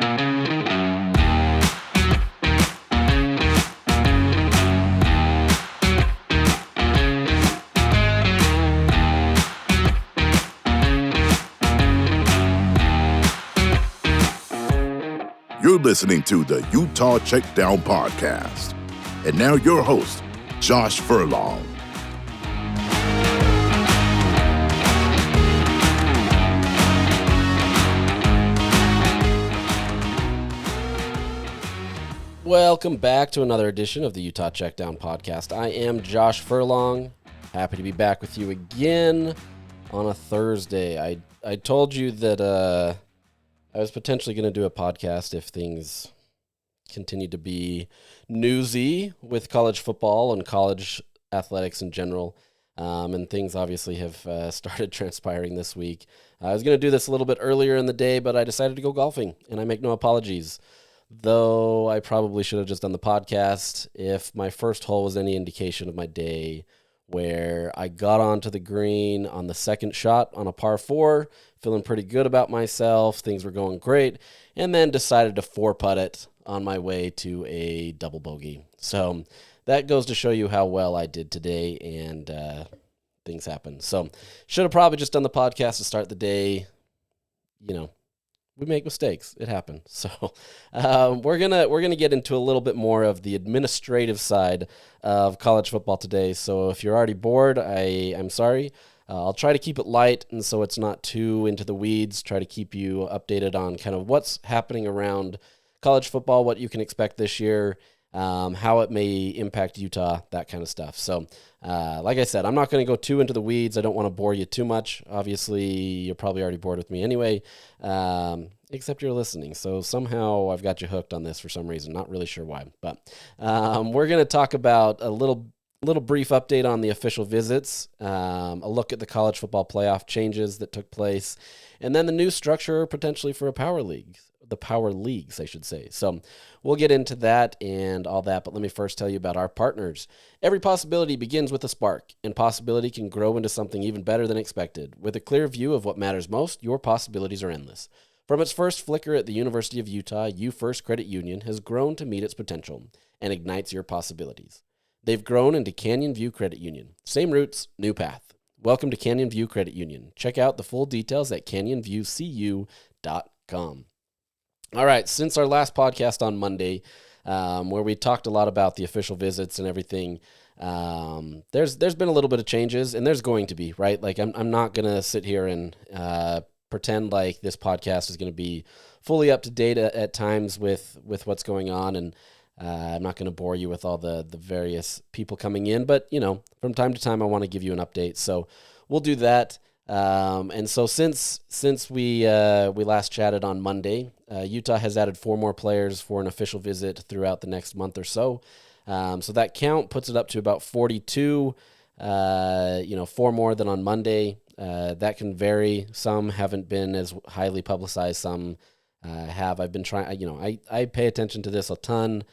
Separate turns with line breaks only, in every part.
You're listening to the Utah Checkdown Podcast. And now your host, Josh Furlong.
Welcome back to another edition of the Utah Checkdown Podcast. I am Josh Furlong. Happy to be back with you again on a Thursday. I told you that I was potentially going to do a podcast if things continue to be newsy with college football and college athletics in general. And things obviously have started transpiring this week. I was going to do this a little bit earlier in the day, but I decided to go golfing, and I make no apologies. Though I probably should have just done the podcast if my first hole was any indication of my day, where I got onto the green on the second shot on a par 4, feeling pretty good about myself, things were going great, and then decided to 4-putt it on my way to a double bogey. So that goes to show you how well I did today, and things happen. So should have probably just done the podcast to start the day. You know, we make mistakes. It happened. So we're gonna get into a little bit more of the administrative side of college football today. So if you're already bored, I'm sorry. I'll try to keep it light, and so it's not too into the weeds. Try to keep you updated on kind of what's happening around college football, what you can expect this year, how it may impact Utah, that kind of stuff. So like I said, I'm not going to go too into the weeds. I don't want to bore you too much. Obviously, you're probably already bored with me anyway, except you're listening. So somehow I've got you hooked on this for some reason. Not really sure why. But we're going to talk about a little brief update on the official visits, a look at the college football playoff changes that took place, and then the new structure potentially for the power leagues, I should say. So we'll get into that and all that, but let me first tell you about our partners. Every possibility begins with a spark, and possibility can grow into something even better than expected. With a clear view of what matters most, your possibilities are endless. From its first flicker at the University of Utah, U First Credit Union has grown to meet its potential and ignites your possibilities. They've grown into Canyon View Credit Union. Same roots, new path. Welcome to Canyon View Credit Union. Check out the full details at canyonviewcu.com. All right, since our last podcast on Monday, where we talked a lot about the official visits and everything, there's been a little bit of changes, and there's going to be, right? Like I'm not going to sit here and pretend like this podcast is going to be fully up to date at times with what's going on, and I'm not going to bore you with all the various people coming in, but, you know, from time to time I want to give you an update. So we'll do that. And so since we last chatted on Monday, Utah has added 4 more players for an official visit throughout the next month or so. So that count puts it up to about 42, 4 more than on Monday. That can vary. Some haven't been as highly publicized. Some have. I've been trying, I pay attention to this a ton.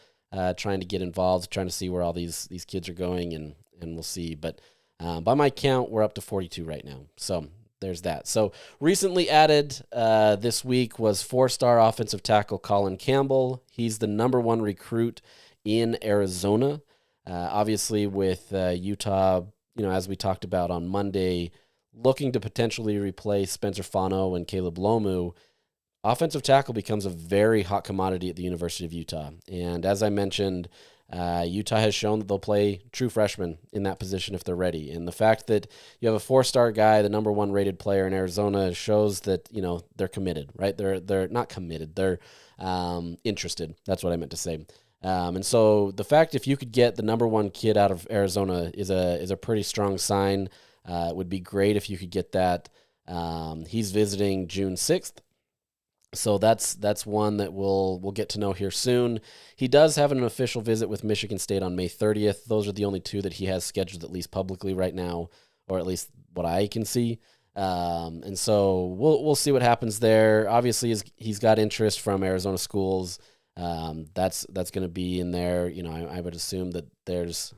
Trying to get involved, trying to see where all these kids are going, and we'll see. But by my count, we're up to 42 right now. So there's that. So recently added this week was 4-star offensive tackle Colin Campbell. He's the number 1 recruit in Arizona. Obviously with Utah, as we talked about on Monday, looking to potentially replace Spencer Fano and Caleb Lomu, offensive tackle becomes a very hot commodity at the University of Utah. And as I mentioned, Utah has shown that they'll play true freshmen in that position if they're ready. And the fact that you have a 4-star guy, the number 1 rated player in Arizona, shows that, they're committed, right? They're not committed. They're interested. That's what I meant to say. And so the fact if you could get the number 1 kid out of Arizona is a pretty strong sign. It would be great if you could get that. He's visiting June 6th. So that's one that we'll get to know here soon. He does have an official visit with Michigan State on May 30th. Those are the only 2 that he has scheduled, at least publicly right now, or at least what I can see. And so we'll see what happens there. Obviously, he's got interest from Arizona schools. That's going to be in there. I would assume that there's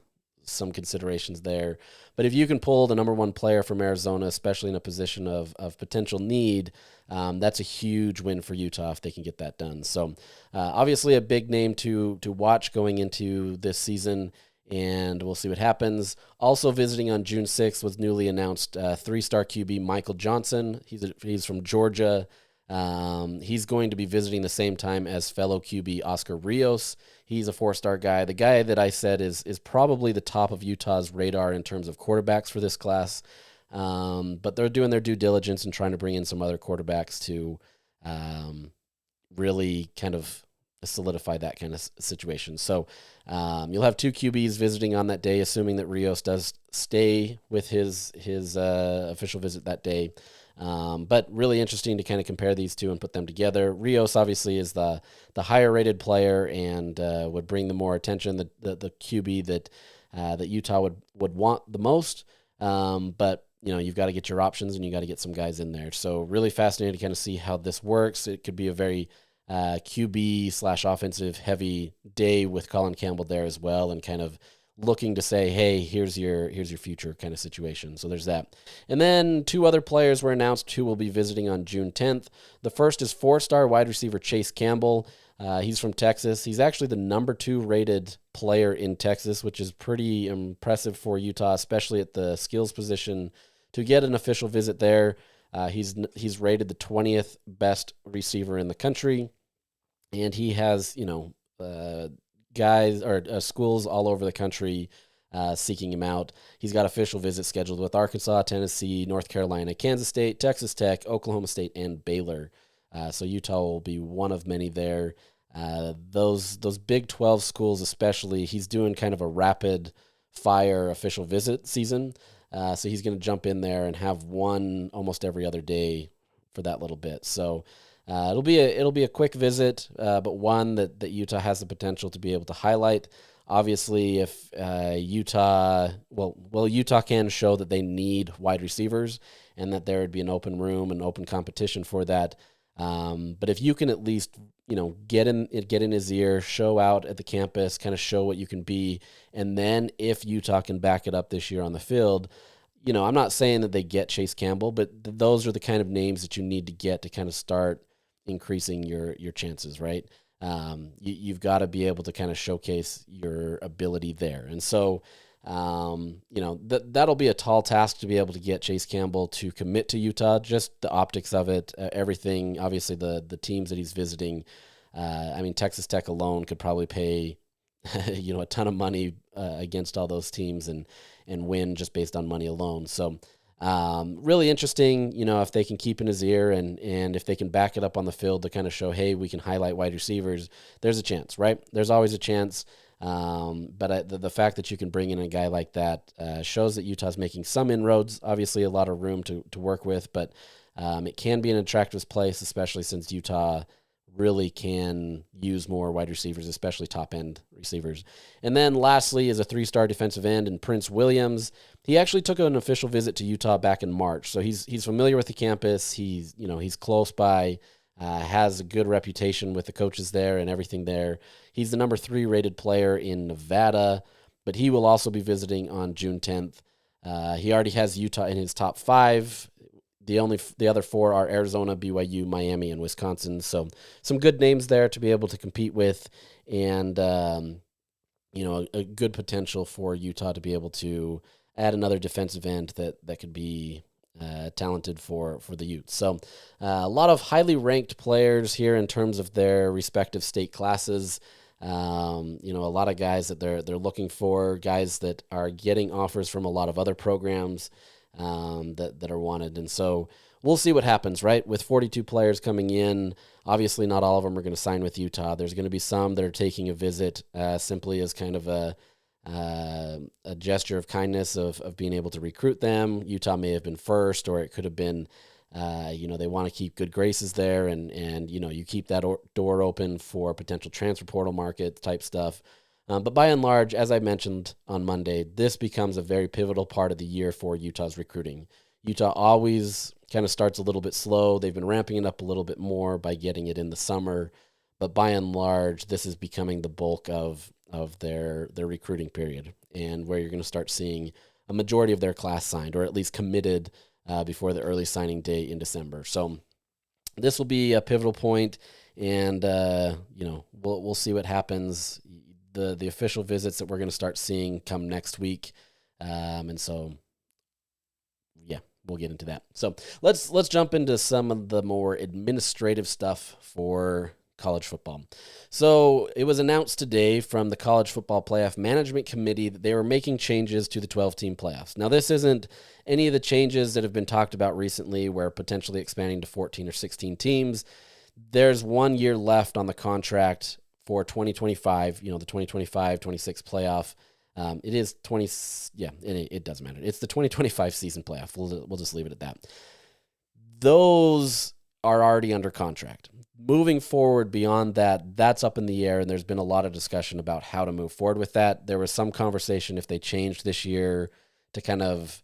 some considerations there. But if you can pull the number one player from Arizona, especially in a position of potential need, that's a huge win for Utah if they can get that done. So obviously a big name to watch going into this season, and we'll see what happens. Also visiting on June 6th was newly announced three-star QB Michael Johnson. He's from Georgia. He's going to be visiting the same time as fellow QB Oscar Rios. He's a four-star guy. The guy that I said is probably the top of Utah's radar in terms of quarterbacks for this class. But they're doing their due diligence and trying to bring in some other quarterbacks to really kind of solidify that kind of situation. So you'll have two QBs visiting on that day, assuming that Rios does stay with his official visit that day. But really interesting to kind of compare these two and put them together. Rios obviously is the higher rated player and would bring the more attention, the QB that Utah would want the most. But you've got to get your options and you got to get some guys in there. So really fascinating to kind of see how this works. It could be a very QB/offensive heavy day with Colin Campbell there as well, and kind of looking to say, hey, here's your future kind of situation. So there's that. And then two other players were announced who will be visiting on June 10th. The first is four-star wide receiver Chase Campbell. He's from Texas. He's actually the number 2 rated player in Texas, which is pretty impressive for Utah, especially at the skills position. To get an official visit there, he's rated the 20th best receiver in the country. And he has, guys or schools all over the country seeking him out. He's got official visits scheduled with Arkansas, Tennessee, North Carolina, Kansas State, Texas Tech, Oklahoma State, and Baylor. So Utah will be one of many there. Those Big 12 schools especially, he's doing kind of a rapid fire official visit season. So he's going to jump in there and have one almost every other day for that little bit. So it'll be a quick visit, but one that Utah has the potential to be able to highlight. Obviously, if Utah can show that they need wide receivers and that there would be an open room and open competition for that. But if you can at least get in his ear, show out at the campus, kind of show what you can be, and then if Utah can back it up this year on the field. I'm not saying that they get Chase Campbell, but those are the kind of names that you need to get to kind of start increasing your chances, right? You've got to be able to kind of showcase your ability there. And so, that'll be a tall task to be able to get Chase Campbell to commit to Utah, just the optics of it, everything, obviously the teams that he's visiting. Texas Tech alone could probably pay, a ton of money against all those teams and win just based on money alone. So, really interesting, if they can keep in his ear and if they can back it up on the field to kind of show, hey, we can highlight wide receivers, there's a chance, right? There's always a chance. But the fact that you can bring in a guy like that shows that Utah's making some inroads, obviously a lot of room to work with, but it can be an attractive place, especially since Utah really can use more wide receivers, especially top-end receivers. And then lastly is a 3-star defensive end in Prince Williams. He actually took an official visit to Utah back in March, so he's familiar with the campus. He's close by, has a good reputation with the coaches there and everything there. He's the number 3 rated player in Nevada, but he will also be visiting on June 10th. He already has Utah in his top 5. The other 4 are Arizona, BYU, Miami, and Wisconsin. So some good names there to be able to compete with, and a good potential for Utah to be able to add another defensive end that could be talented for the Utes. So a lot of highly ranked players here in terms of their respective state classes. A lot of guys that they're looking for, guys that are getting offers from a lot of other programs that are wanted. And so we'll see what happens, right? With 42 players coming in, obviously not all of them are going to sign with Utah. There's going to be some that are taking a visit simply as kind of a gesture of kindness of being able to recruit them. Utah may have been first, or it could have been, they want to keep good graces there, and you keep that door open for potential transfer portal market type stuff. But by and large, as I mentioned on Monday, this becomes a very pivotal part of the year for Utah's recruiting. Utah always kind of starts a little bit slow. They've been ramping it up a little bit more by getting it in the summer. But by and large, this is becoming the bulk of their recruiting period. and where you're going to start seeing a majority of their class signed, or at least committed before the early signing day in December. So this will be a pivotal point, and we'll see what happens. The official visits that we're going to start seeing come next week, and so we'll get into that. So let's jump into some of the more administrative stuff for college football. So it was announced today from the College Football Playoff Management Committee that they were making changes to the 12-team playoffs. Now, this isn't any of the changes that have been talked about recently, where potentially expanding to 14 or 16 teams. There's 1 year left on the contract for 2025, the 2025-26 playoff. It is 20. Yeah, it doesn't matter. It's the 2025 season playoff. We'll just leave it at that. Those are already under contract. Moving forward beyond that, that's up in the air, and there's been a lot of discussion about how to move forward with that. There was some conversation if they changed this year to kind of,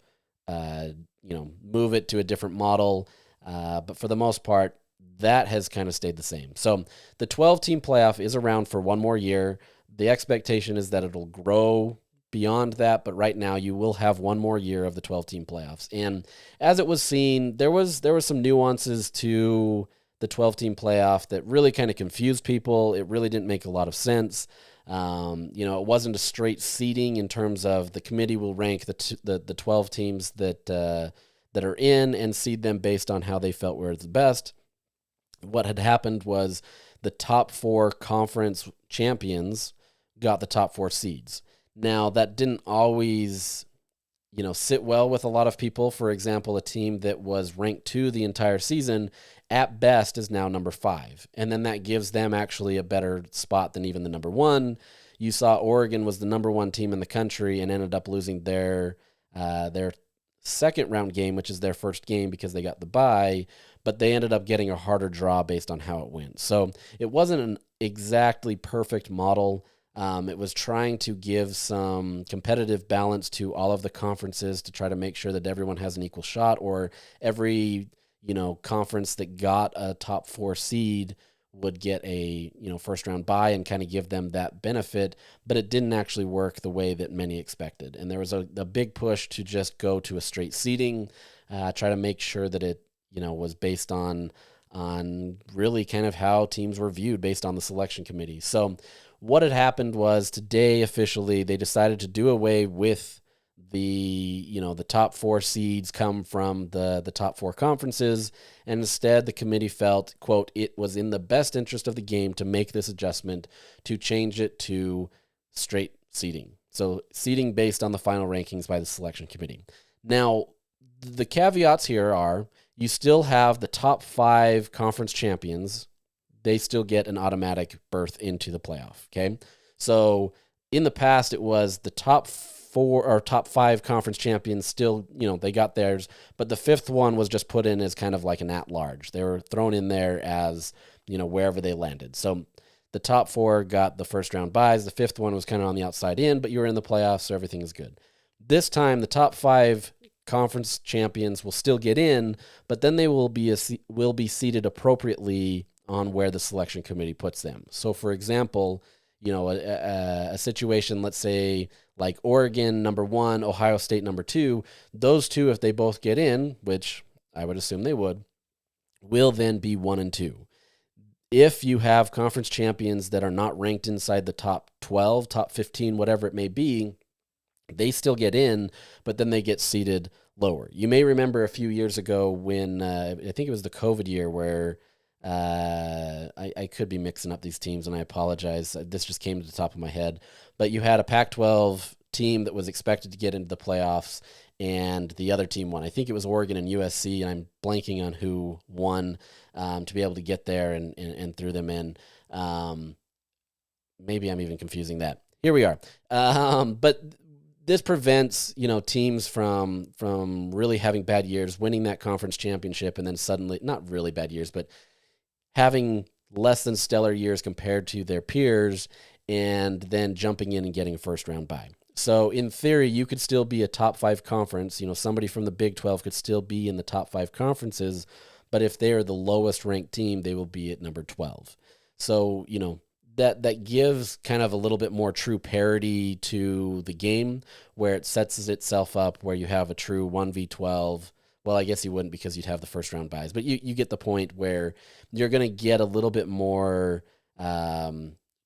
move it to a different model. But for the most part, that has kind of stayed the same. So the 12-team playoff is around for one more year. The expectation is that it'll grow beyond that, but right now you will have one more year of the 12-team playoffs. And as it was seen, there was some nuances to the 12-team playoff that really kind of confused people. It really didn't make a lot of sense. It wasn't a straight seeding in terms of the committee will rank the 12 teams that are in and seed them based on how they felt were the best. What had happened was the top 4 conference champions got the top 4 seeds. Now, that didn't always, sit well with a lot of people. For example, a team that was ranked 2 the entire season, at best, is now number 5. And then that gives them actually a better spot than even the number 1. You saw Oregon was the number 1 team in the country and ended up losing their second round game, which is their first game because they got the bye, but they ended up getting a harder draw based on how it went. So it wasn't an exactly perfect model. It was trying to give some competitive balance to all of the conferences to try to make sure that everyone has an equal shot, or every, conference that got a top 4 seed would get a, first round bye and kind of give them that benefit, but it didn't actually work the way that many expected. And there was a big push to just go to a straight seeding, try to make sure that it, was based on really kind of how teams were viewed based on the selection committee. So what had happened was today officially they decided to do away with the top 4 seeds come from the top 4 conferences, and instead the committee felt, quote, it was in the best interest of the game to make this adjustment to change it to straight seeding. So seeding based on the final rankings by the selection committee. Now, the caveats here are you still have the top 5 conference champions. They still get an automatic berth into the playoff, okay? So in the past, it was the top 4 or top 5 conference champions still, they got theirs, but the 5th one was just put in as kind of like an at-large. They were thrown in there as, wherever they landed. So the top 4 got the first round buys. The 5th one was kind of on the outside in, but you were in the playoffs, so everything is good. This time, the top 5 conference champions will still get in, but then they will be seated appropriately on where the selection committee puts them. So, for example, a situation, let's say, like Oregon, number 1, Ohio State, number 2, those two, if they both get in, which I would assume they would, will then be 1 and 2. If you have conference champions that are not ranked inside the top 12, top 15, whatever it may be, they still get in, but then they get seated lower. You may remember a few years ago when, I think it was the COVID year where, I could be mixing up these teams, and I apologize. This just came to the top of my head. But you had a Pac-12 team that was expected to get into the playoffs, and the other team won. I think it was Oregon and USC, and I'm blanking on who won to be able to get there and threw them in. Maybe I'm even confusing that. Here we are. But this prevents, teams from really having bad years, winning that conference championship, and then suddenly, not really bad years, but having less than stellar years compared to their peers, and then jumping in and getting a first round bye. So in theory, you could still be a top 5 conference. Somebody from the Big 12 could still be in the top 5 conferences, but if they are the lowest ranked team, they will be at number 12. So, that gives kind of a little bit more true parity to the game, where it sets itself up where you have a true 1v12. Well, I guess you wouldn't because you'd have the first round buys, but you get the point where you're going to get a little bit more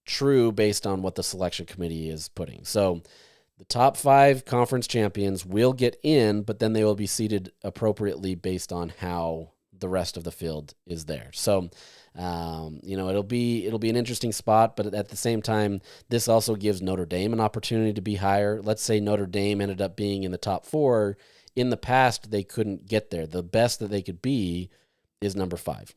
true based on what the selection committee is putting. So the top 5 conference champions will get in, but then they will be seated appropriately based on how the rest of the field is there. So, it'll be an interesting spot, but at the same time, this also gives Notre Dame an opportunity to be higher. Let's say Notre Dame ended up being in the top 4. In the past, they couldn't get there. The best that they could be is number 5.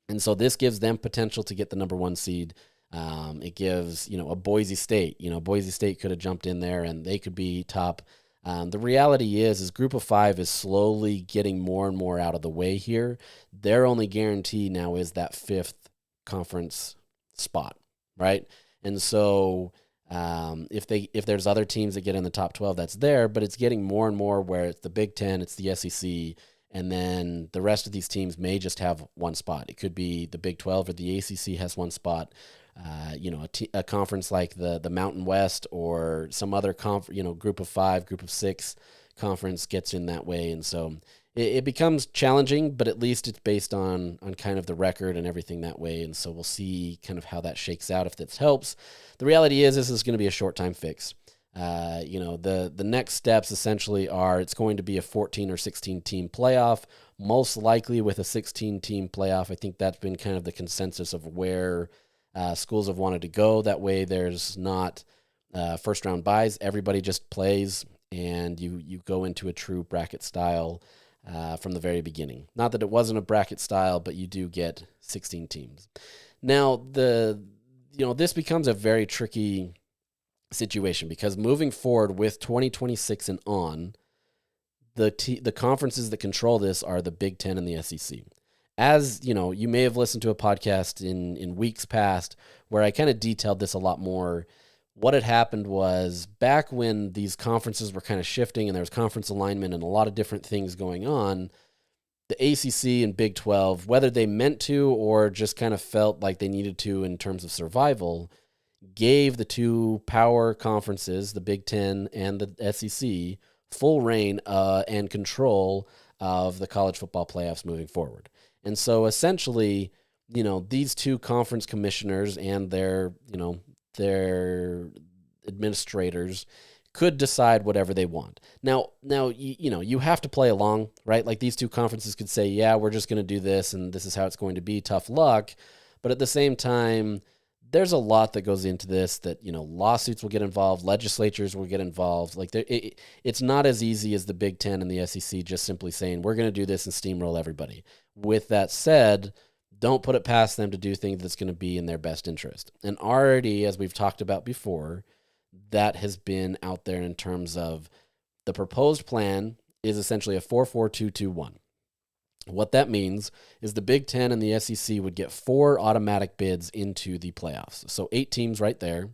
And so this gives them potential to get the number 1 seed. It gives, a Boise State. Boise State could have jumped in there and they could be top. The reality is Group of 5 is slowly getting more and more out of the way here. Their only guarantee now is that 5th conference spot, right? And so if there's other teams that get in the top 12, that's there, but it's getting more and more where it's the Big Ten, it's the SEC, and then the rest of these teams may just have one spot. It could be the Big 12 or the ACC has one spot. A conference like the Mountain West or some other Group of 5, Group of 6 conference gets in that way, and so it becomes challenging. But at least it's based on kind of the record and everything that way, and so we'll see kind of how that shakes out if this helps. The reality is this is going to be a short time fix. The next steps essentially are it's going to be a 14 or 16 team playoff, most likely with a 16 team playoff. I think that's been kind of the consensus of where schools have wanted to go. That way there's not first round buys. Everybody just plays and you go into a true bracket style from the very beginning. Not that it wasn't a bracket style, but you do get 16 teams. Now this becomes a very tricky situation because moving forward with 2026 and on, the conferences that control this are the Big Ten and the SEC. As you may have listened to a podcast in weeks past where I kind of detailed this a lot more. What had happened was back when these conferences were kind of shifting and there was conference alignment and a lot of different things going on, the ACC and Big 12, whether they meant to or just kind of felt like they needed to in terms of survival, gave the 2 power conferences, the Big Ten and the SEC, full reign and control of the college football playoffs moving forward. And so essentially, these 2 conference commissioners and their administrators could decide whatever they want. Now, you have to play along, right? Like these 2 conferences could say, yeah, we're just going to do this and this is how it's going to be, tough luck. But at the same time, there's a lot that goes into this that, lawsuits will get involved, legislatures will get involved. Like it's not as easy as the Big Ten and the SEC just simply saying, we're going to do this and steamroll everybody. With that said, don't put it past them to do things that's going to be in their best interest. And already, as we've talked about before, that has been out there in terms of the proposed plan is essentially a 4-4-2-2-1. What that means is the Big Ten and the SEC would get 4 automatic bids into the playoffs. So 8 teams right there,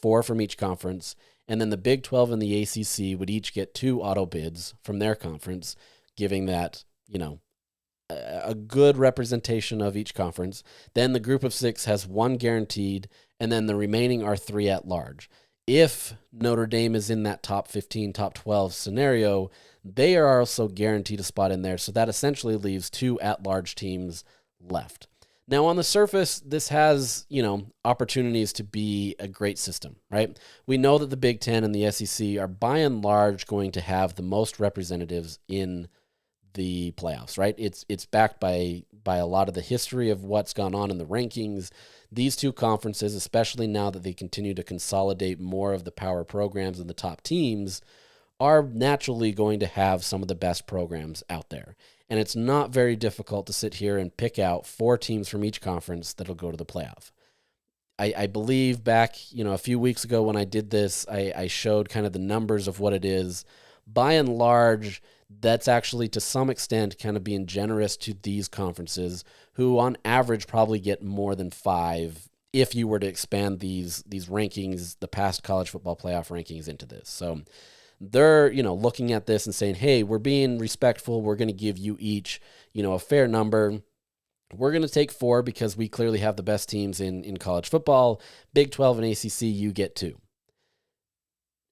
4 from each conference. And then the Big 12 and the ACC would each get 2 auto bids from their conference, giving that, a good representation of each conference. Then the Group of 6 has 1 guaranteed, and then the remaining are 3 at large. If Notre Dame is in that top 15, top 12 scenario, they are also guaranteed a spot in there. So that essentially leaves 2 at-large teams left. Now, on the surface, this has, opportunities to be a great system, right? We know that the Big Ten and the SEC are by and large going to have the most representatives in the playoffs, right? It's backed by a lot of the history of what's gone on in the rankings. These 2 conferences, especially now that they continue to consolidate more of the power programs and the top teams, are naturally going to have some of the best programs out there. And it's not very difficult to sit here and pick out 4 teams from each conference that'll go to the playoff. I believe back, a few weeks ago when I did this, I showed kind of the numbers of what it is. By and large, that's actually to some extent kind of being generous to these conferences who on average probably get more than 5 if you were to expand these rankings, the past college football playoff rankings into this. So they're, looking at this and saying, hey, we're being respectful. We're going to give you each, a fair number. we're going to take 4 because we clearly have the best teams in college football. Big 12 and ACC, you get 2.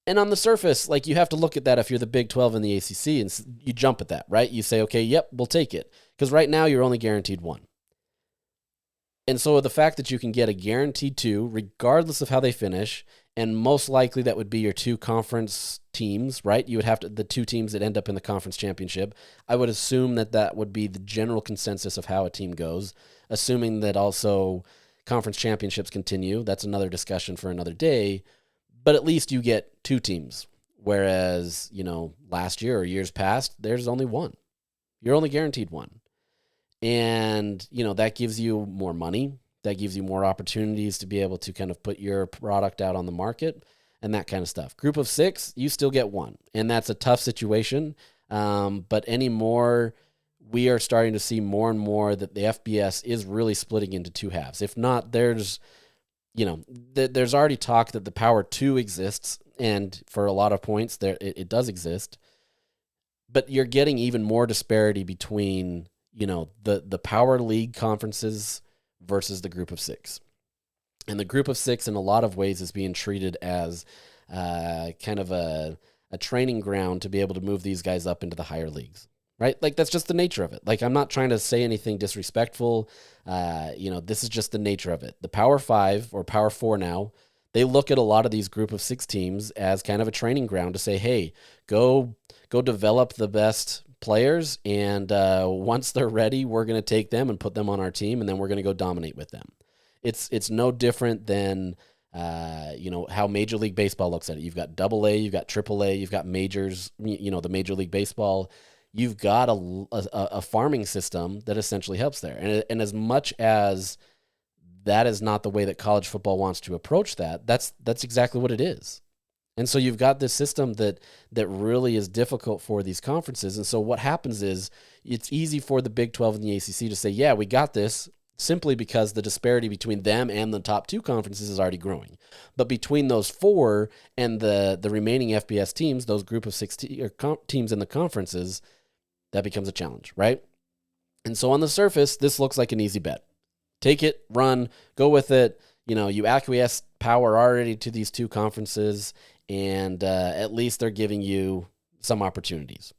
And on the surface, like, you have to look at that if you're the Big 12 and the ACC, and you jump at that, right? You say, okay, yep, we'll take it. Because right now you're only guaranteed 1. And so the fact that you can get a guaranteed 2, regardless of how they finish, and most likely that would be your 2 conference teams, right? You would have to, the 2 teams that end up in the conference championship. I would assume that that would be the general consensus of how a team goes, assuming that also conference championships continue. That's another discussion for another day. But at least you get 2 teams, whereas, last year or years past, there's only 1. You're only guaranteed 1. And, that gives you more money. That gives you more opportunities to be able to kind of put your product out on the market and that kind of stuff. Group of 6, you still get 1. And that's a tough situation. But anymore, we are starting to see more and more that the FBS is really splitting into 2 halves. If not, there's already talk that the Power 2 exists. And for a lot of points, it does exist. But you're getting even more disparity between the Power League conferences versus the Group of 6. And the Group of 6 in a lot of ways is being treated as kind of a training ground to be able to move these guys up into the higher leagues, right? Like, that's just the nature of it. Like, I'm not trying to say anything disrespectful. This is just the nature of it. The Power 5 or Power 4 now, they look at a lot of these Group of 6 teams as kind of a training ground to say, hey, go develop the best players, and once they're ready, we're going to take them and put them on our team, and then we're going to go dominate with them. It's no different than how Major League Baseball looks at it. You've got AA, you've got AAA, you've got majors. The Major League Baseball. You've got a farming system that essentially helps there, and as much as that is not the way that college football wants to approach that, that's exactly what it is. And so you've got this system that really is difficult for these conferences. And so what happens is it's easy for the Big 12 and the ACC to say, yeah, we got this, simply because the disparity between them and the top 2 conferences is already growing. But between those 4 and the remaining FBS teams, those Group of 6 teams in the conferences, that becomes a challenge, right? And so on the surface, this looks like an easy bet. Take it, run, go with it. You acquiesce power already to these 2 conferences, and at least they're giving you some opportunities.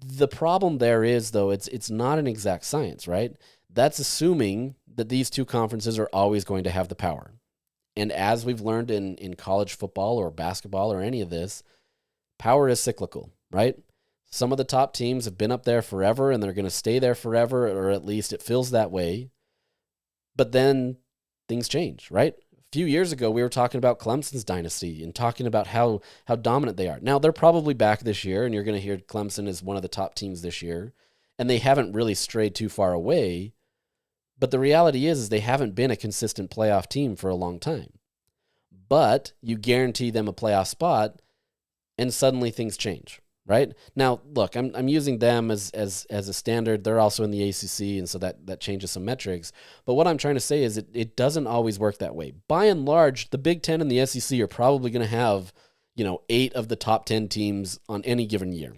The problem there is, though, it's not an exact science, right? That's assuming that these 2 conferences are always going to have the power. And as we've learned in college football or basketball or any of this, power is cyclical, right? Some of the top teams have been up there forever, and they're going to stay there forever, or at least it feels that way. But then things change, right? A few years ago, we were talking about Clemson's dynasty and talking about how dominant they are. Now, they're probably back this year, and you're going to hear Clemson is one of the top teams this year, and they haven't really strayed too far away. But the reality is they haven't been a consistent playoff team for a long time. But you guarantee them a playoff spot, and suddenly things change, right? Now, look, I'm using them as a standard. They're also in the ACC, and so that changes some metrics. But what I'm trying to say is it doesn't always work that way. By and large, the Big Ten and the SEC are probably going to have 8 of the top 10 teams on any given year.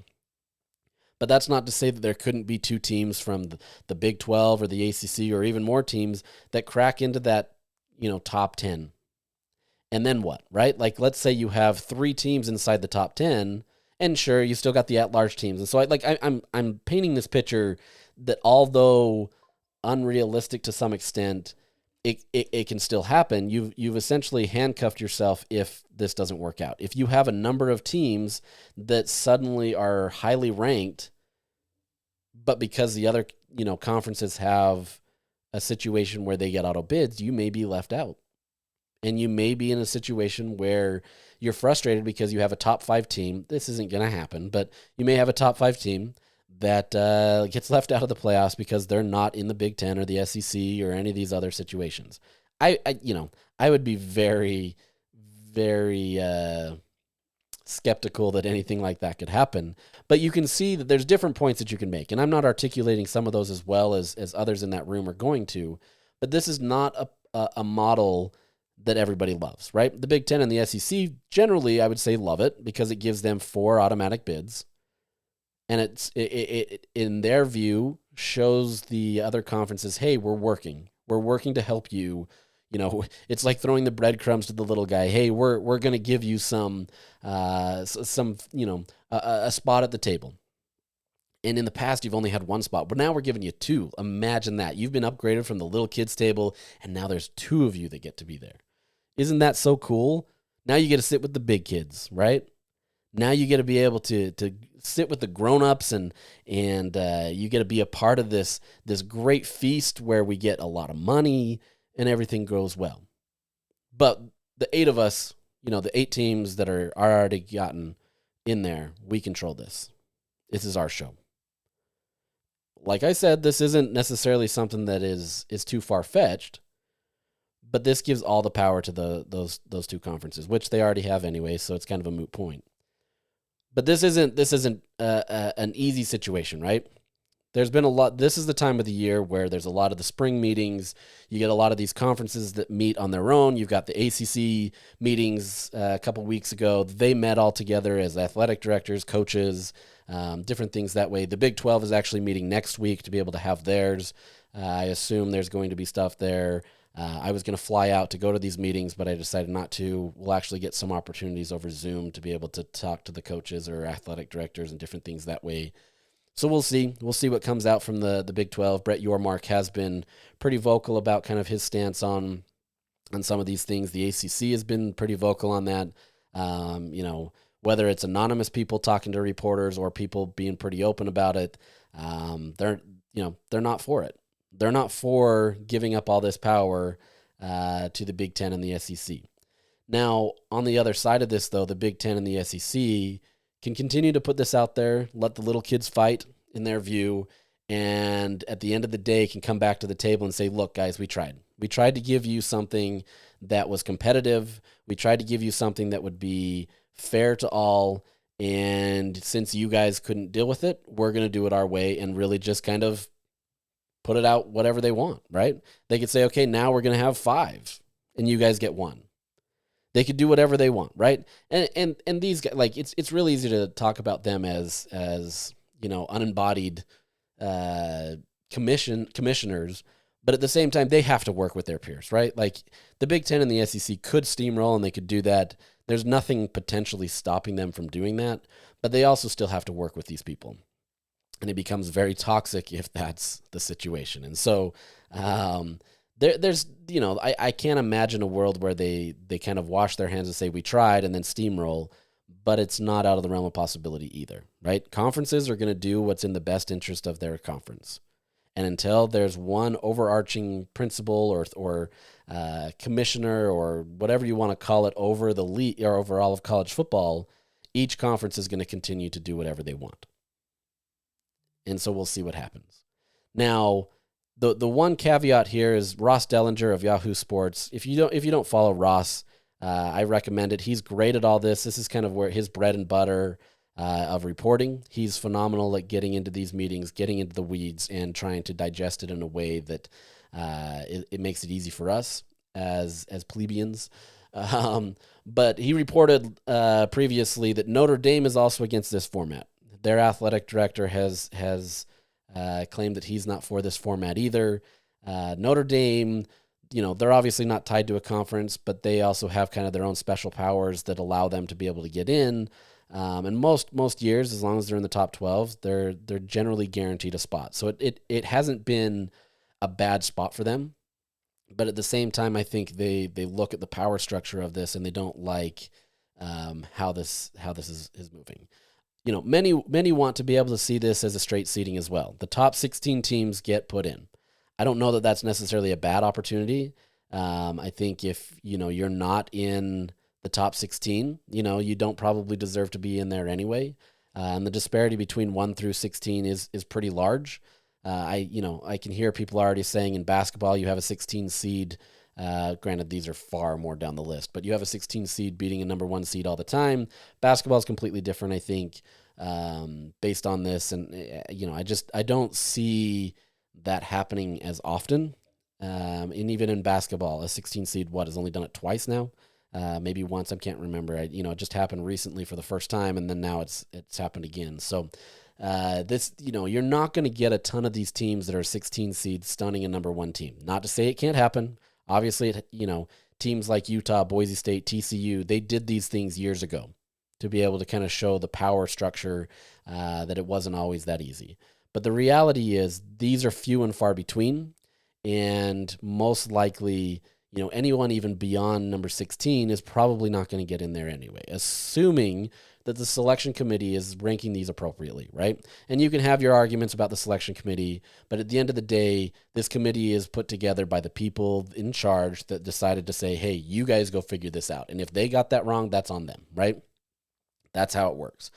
But that's not to say that there couldn't be 2 teams from the Big 12 or the ACC or even more teams that crack into that top 10. And then what, right? Like, let's say you have 3 teams inside the top 10. And sure, you still got the at-large teams. And so I'm painting this picture that, although unrealistic to some extent, it can still happen. You've essentially handcuffed yourself if this doesn't work out. If you have a number of teams that suddenly are highly ranked, but because the other conferences have a situation where they get auto bids, you may be left out. And you may be in a situation where you're frustrated because you have a top 5 team. This isn't going to happen, but you may have a top 5 team that gets left out of the playoffs because they're not in the Big Ten or the SEC or any of these other situations. I would be very, very skeptical that anything like that could happen. But you can see that there's different points that you can make, and I'm not articulating some of those as well as others in that room are going to. But this is not a model that everybody loves, right? The Big Ten and the SEC generally, I would say, love it because it gives them 4 automatic bids. And it in their view, shows the other conferences, hey, we're working. We're working to help you. It's like throwing the breadcrumbs to the little guy. Hey, we're going to give you some a spot at the table. And in the past, you've only had one spot, but now we're giving you two. Imagine that. You've been upgraded from the little kids table, and now there's two of you that get to be there. Isn't that so cool? Now you get to sit with the big kids, right? Now you get to be able to sit with the grown-ups, and you get to be a part of this great feast where we get a lot of money and everything goes well. But the 8 of us, the 8 teams that are already gotten in there, we control this. This is our show. Like I said, this isn't necessarily something that is too far-fetched, but this gives all the power to those two conferences, which they already have anyway, so it's kind of a moot point. But this isn't an easy situation, right? There's been a lot. This is the time of the year where there's a lot of the spring meetings. You get a lot of these conferences that meet on their own. You've got the ACC meetings a couple weeks ago. They met all together as athletic directors, coaches, different things that way. The Big 12 is actually meeting next week to be able to have theirs. I assume there's going to be stuff there. I was going to fly out to go to these meetings, but I decided not to. We'll actually get some opportunities over Zoom to be able to talk to the coaches or athletic directors and different things that way. So we'll see. We'll see what comes out from the Big 12. Brett Yormark has been pretty vocal about kind of his stance on some of these things. The ACC has been pretty vocal on that. Whether it's anonymous people talking to reporters or people being pretty open about it, they're not for it. They're not for giving up all this power to the Big Ten and the SEC. Now, on the other side of this, though, the Big Ten and the SEC can continue to put this out there, let the little kids fight in their view, and at the end of the day can come back to the table and say, look, guys, we tried. We tried to give you something that was competitive. We tried to give you something that would be fair to all, and since you guys couldn't deal with it, we're going to do it our way and really just kind of put it out whatever they want, right? They could say, okay, now we're going to have 5, and you guys get 1. They could do whatever they want, right? And these guys, like, it's really easy to talk about them as unembodied commissioners, but at the same time, they have to work with their peers, right? Like, the Big Ten and the SEC could steamroll, and they could do that. There's nothing potentially stopping them from doing that, but they also still have to work with these people. And it becomes very toxic if that's the situation. And so there's I can't imagine a world where they kind of wash their hands and say, we tried, and then steamroll, but it's not out of the realm of possibility either, right? Conferences are going to do what's in the best interest of their conference. And until there's one overarching principal or commissioner or whatever you want to call it over the league or over all of college football, each conference is going to continue to do whatever they want. And so we'll see what happens. Now, the one caveat here is Ross Dellinger of Yahoo Sports. If you don't follow Ross, I recommend it. He's great at all this. This is kind of where his bread and butter of reporting. He's phenomenal at getting into these meetings, getting into the weeds, and trying to digest it in a way that it makes it easy for us as plebeians. But he reported previously that Notre Dame is also against this format. Their athletic director has claimed that he's not for this format either. Notre Dame, they're obviously not tied to a conference, but they also have kind of their own special powers that allow them to be able to get in. And most years, as long as they're in the top 12, they're generally guaranteed a spot. So it hasn't been a bad spot for them. But at the same time, I think they look at the power structure of this and they don't like how this is moving. Many want to be able to see this as a straight seeding as well. The top 16 teams get put in. I don't know that that's necessarily a bad opportunity. I think if, you're not in the top 16, you don't probably deserve to be in there anyway. And the disparity between 1 through 16 is pretty large. I can hear people already saying in basketball, you have a 16 seed. Granted, these are far more down the list, but you have a 16 seed beating a number 1 seed all the time. Basketball is completely different, I think, based on this. And, I don't see that happening as often. And even in basketball, a 16 seed, has only done it twice now? Maybe once, I can't remember. It just happened recently for the first time, and then now it's happened again. So You're not going to get a ton of these teams that are 16 seeds stunning a number one team. Not to say it can't happen. Obviously, teams like Utah, Boise State, TCU, they did these things years ago to be able to kind of show the power structure that it wasn't always that easy. But the reality is these are few and far between, and most likely, anyone even beyond number 16 is probably not going to get in there anyway, assuming that the selection committee is ranking these appropriately, right? And you can have your arguments about the selection committee, but at the end of the day, this committee is put together by the people in charge that decided to say, hey, you guys go figure this out. And if they got that wrong, that's on them, right? That's how it works.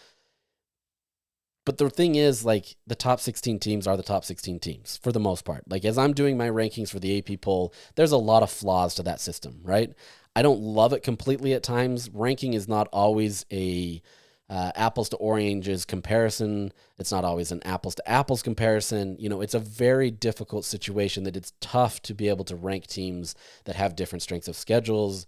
But the thing is, the top 16 teams are the top 16 teams for the most part. As I'm doing my rankings for the AP poll, there's a lot of flaws to that system, right? I don't love it completely at times. Ranking is not always a apples to oranges comparison. It's not always an apples to apples comparison. It's a very difficult situation that it's tough to be able to rank teams that have different strengths of schedules,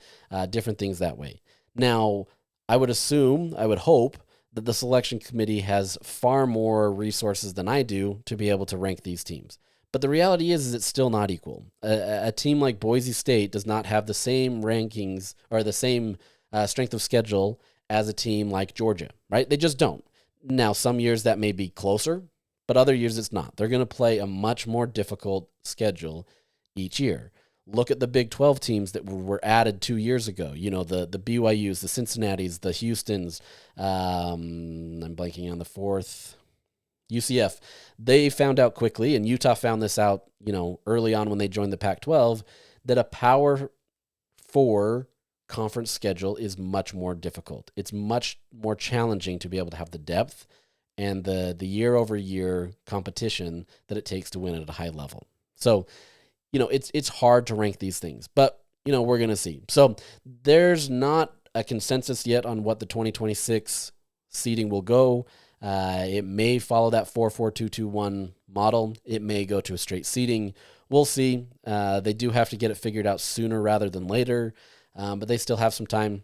different things that way. Now, I would hope, that the selection committee has far more resources than I do to be able to rank these teams. But the reality is it's still not equal. A team like Boise State does not have the same rankings or the same strength of schedule as a team like Georgia, right? They just don't. Now, some years that may be closer, but other years it's not. They're going to play a much more difficult schedule each year. Look at the Big 12 teams that were added 2 years ago. The BYUs, the Cincinnatis, the Houstons. I'm blanking on the fourth. UCF. They found out quickly, and Utah found this out, early on when they joined the Pac-12, that a Power 4 conference schedule is much more difficult. It's much more challenging to be able to have the depth and the year-over-year competition that it takes to win at a high level. So, it's hard to rank these things, but, we're going to see. So there's not a consensus yet on what the 2026 seeding will go. It may follow that 4-4-2-2-1 model. It may go to a straight seeding. We'll see. They do have to get it figured out sooner rather than later, but they still have some time.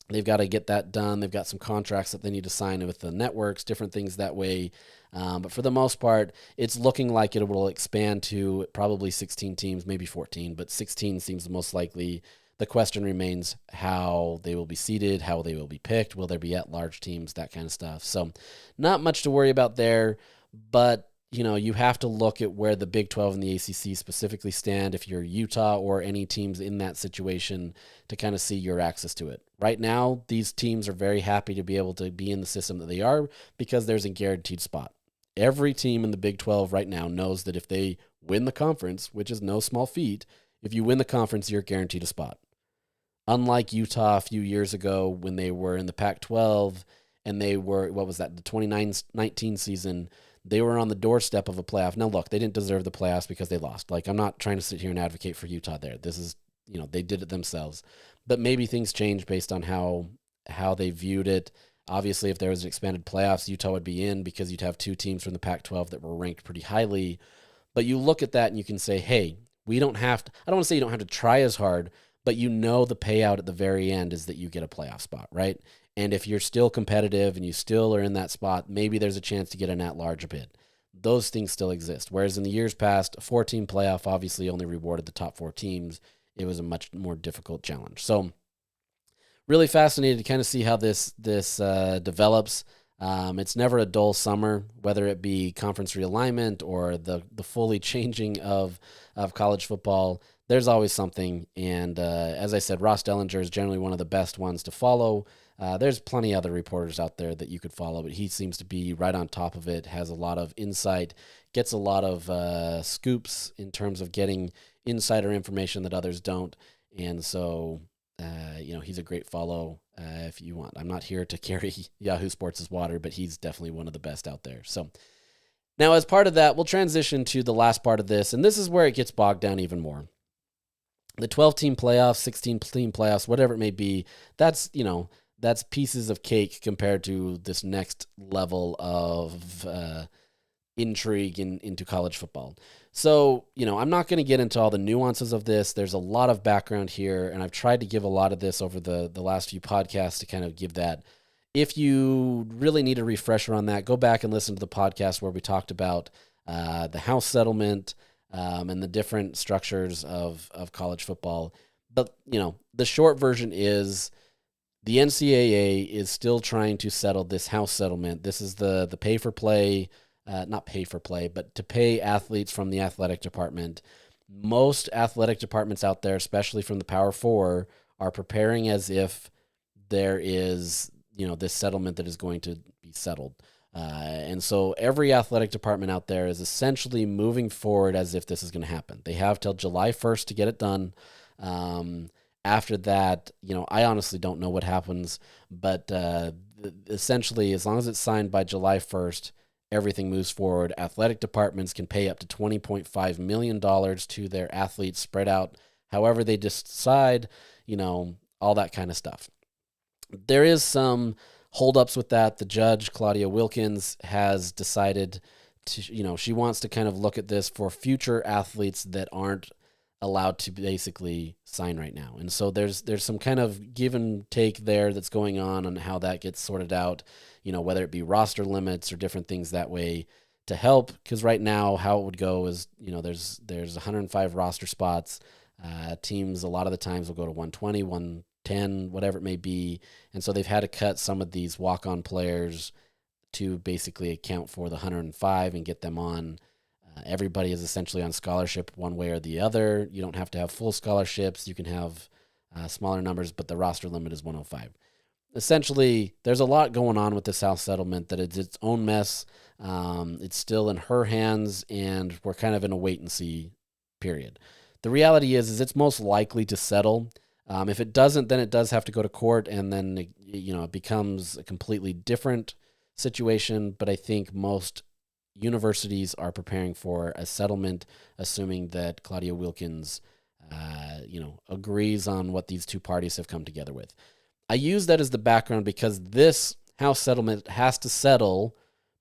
They've got to get that done. They've got some contracts that they need to sign with the networks, different things that way. But for the most part, it's looking like it will expand to probably 16 teams, maybe 14, but 16 seems the most likely. The question remains how they will be seeded, how they will be picked. Will there be at-large teams, that kind of stuff. So not much to worry about there, but you have to look at where the Big 12 and the ACC specifically stand if you're Utah or any teams in that situation to kind of see your access to it. Right now, these teams are very happy to be able to be in the system that they are because there's a guaranteed spot. Every team in the Big 12 right now knows that if they win the conference, which is no small feat, if you win the conference, you're guaranteed a spot. Unlike Utah a few years ago when they were in the Pac-12 and they were, the 2019 season, they were on the doorstep of a playoff. Now, look, they didn't deserve the playoffs because they lost. I'm not trying to sit here and advocate for Utah there. This is, they did it themselves. But maybe things changed based on how they viewed it. Obviously, if there was an expanded playoffs, Utah would be in because you'd have two teams from the Pac-12 that were ranked pretty highly. But you look at that and you can say, hey, we don't have to, I don't want to say you don't have to try as hard, but the payout at the very end is that you get a playoff spot, right? And if you're still competitive and you still are in that spot, maybe there's a chance to get an at-large bid. Those things still exist. Whereas in the years past, a 4-team playoff obviously only rewarded the top 4 teams. It was a much more difficult challenge. So really fascinated to kind of see how this develops. It's never a dull summer, whether it be conference realignment or the fully changing of college football. There's always something. And as I said, Ross Dellinger is generally one of the best ones to follow. There's plenty of other reporters out there that you could follow, but he seems to be right on top of it, has a lot of insight, gets a lot of scoops in terms of getting insider information that others don't. And so, he's a great follow if you want. I'm not here to carry Yahoo Sports' water, but he's definitely one of the best out there. So now as part of that, we'll transition to the last part of this, and this is where it gets bogged down even more. The 12-team playoffs, 16-team playoffs, whatever it may be, that's pieces of cake compared to this next level of intrigue into college football. So, I'm not going to get into all the nuances of this. There's a lot of background here, and I've tried to give a lot of this over the last few podcasts to kind of give that if you really need a refresher on that, go back and listen to the podcast where we talked about the house settlement and the different structures of college football. But, the short version is the NCAA is still trying to settle this house settlement. This is the pay for play, not pay for play, but to pay athletes from the athletic department. Most athletic departments out there, especially from the Power Four, are preparing as if there is, this settlement that is going to be settled. And so every athletic department out there is essentially moving forward as if this is going to happen. They have till July 1st to get it done. After that, I honestly don't know what happens, but essentially, as long as it's signed by July 1st, everything moves forward. Athletic departments can pay up to $20.5 million to their athletes, spread out however they decide, all that kind of stuff. There is some holdups with that. The judge, Claudia Wilkins, has decided to, she wants to kind of look at this for future athletes that aren't allowed to basically sign right now. And so there's some kind of give and take there that's going on how that gets sorted out, whether it be roster limits or different things that way to help. Because right now how it would go is, there's 105 roster spots. Teams a lot of the times will go to 120, 110, whatever it may be. And so they've had to cut some of these walk-on players to basically account for the 105 and get them on. Everybody is essentially on scholarship one way or the other. You don't have to have full scholarships. You can have smaller numbers, but the roster limit is 105. Essentially, there's a lot going on with this house settlement that it's its own mess. It's still in her hands, and we're kind of in a wait-and-see period. The reality is it's most likely to settle. If it doesn't, then it does have to go to court, and then it becomes a completely different situation. But I think most universities are preparing for a settlement, assuming that Claudia Wilkins, agrees on what these two parties have come together with. I use that as the background because this house settlement has to settle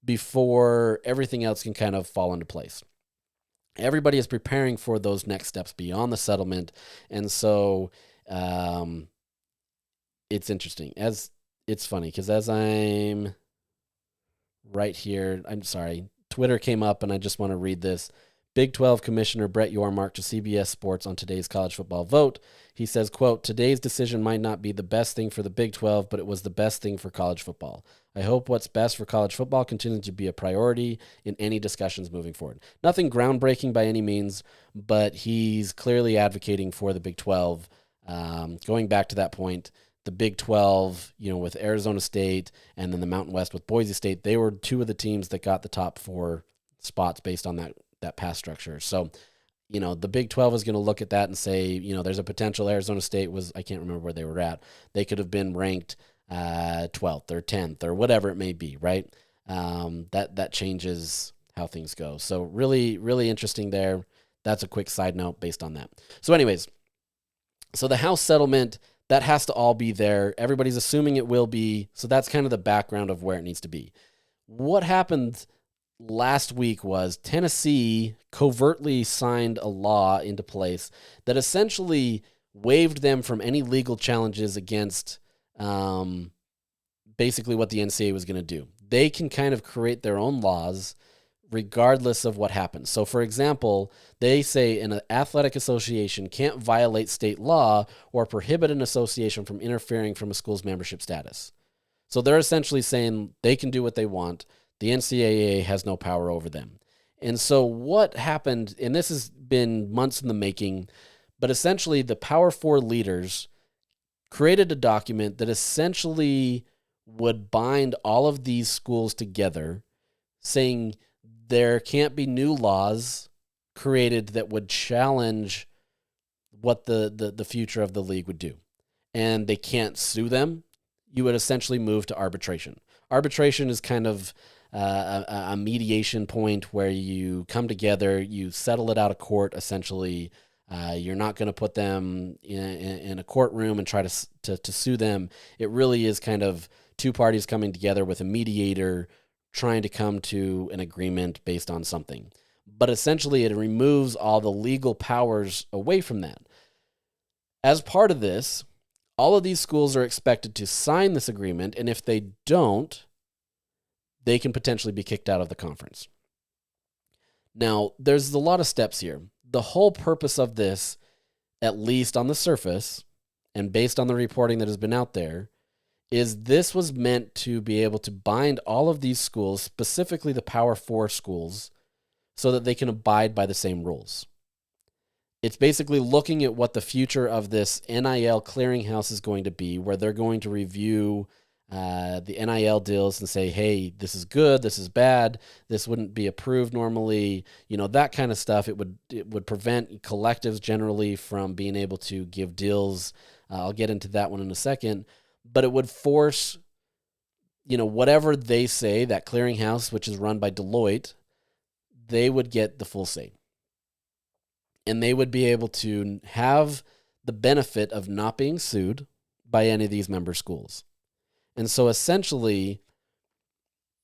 before everything else can kind of fall into place. Everybody is preparing for those next steps beyond the settlement, and so it's interesting. It's funny because as I'm right here, I'm sorry, Twitter came up, and I just want to read this. Big 12 Commissioner Brett Yormark to CBS Sports on today's college football vote. He says, quote, "Today's decision might not be the best thing for the Big 12, but it was the best thing for college football. I hope what's best for college football continues to be a priority in any discussions moving forward." Nothing groundbreaking by any means, but he's clearly advocating for the Big 12. Going back to that point, the Big 12, with Arizona State and then the Mountain West with Boise State, they were two of the teams that got the top four spots based on that pass structure. So, the Big 12 is going to look at that and say, there's a potential. Arizona State I can't remember where they were at. They could have been ranked 12th or 10th or whatever it may be, right? That changes how things go. So really, really interesting there. That's a quick side note based on that. So anyways, so the house settlement, that has to all be there. Everybody's assuming it will be. So that's kind of the background of where it needs to be. What happened last week was Tennessee covertly signed a law into place that essentially waived them from any legal challenges against basically what the NCAA was going to do. They can kind of create their own laws regardless of what happens. So, for example, they say an athletic association can't violate state law or prohibit an association from interfering from a school's membership status. So they're essentially saying they can do what they want. The NCAA has no power over them. And so what happened, and this has been months in the making, but essentially the Power Four leaders created a document that essentially would bind all of these schools together, saying there can't be new laws created that would challenge what the future of the league would do. And they can't sue them. You would essentially move to arbitration. Arbitration is kind of a mediation point where you come together, you settle it out of court, essentially. You're not going to put them in a courtroom and try to sue them. It really is kind of two parties coming together with a mediator trying to come to an agreement based on something. But essentially, it removes all the legal powers away from that. As part of this, All of these schools are expected to sign this agreement, and if they don't, they can potentially be kicked out of the conference. Now, there's a lot of steps here. The whole purpose of this, at least on the surface, and based on the reporting that has been out there, is this was meant to be able to bind all of these schools, specifically the Power 4 schools, so that they can abide by the same rules. It's basically looking at what the future of this NIL clearinghouse is going to be, where they're going to review the NIL deals and say, hey, this is good, this is bad, this wouldn't be approved normally, that kind of stuff. It would prevent collectives generally from being able to give deals. I'll get into that one in a second, but it would force, whatever they say, that clearinghouse, which is run by Deloitte, they would get the full say. And they would be able to have the benefit of not being sued by any of these member schools. And so essentially,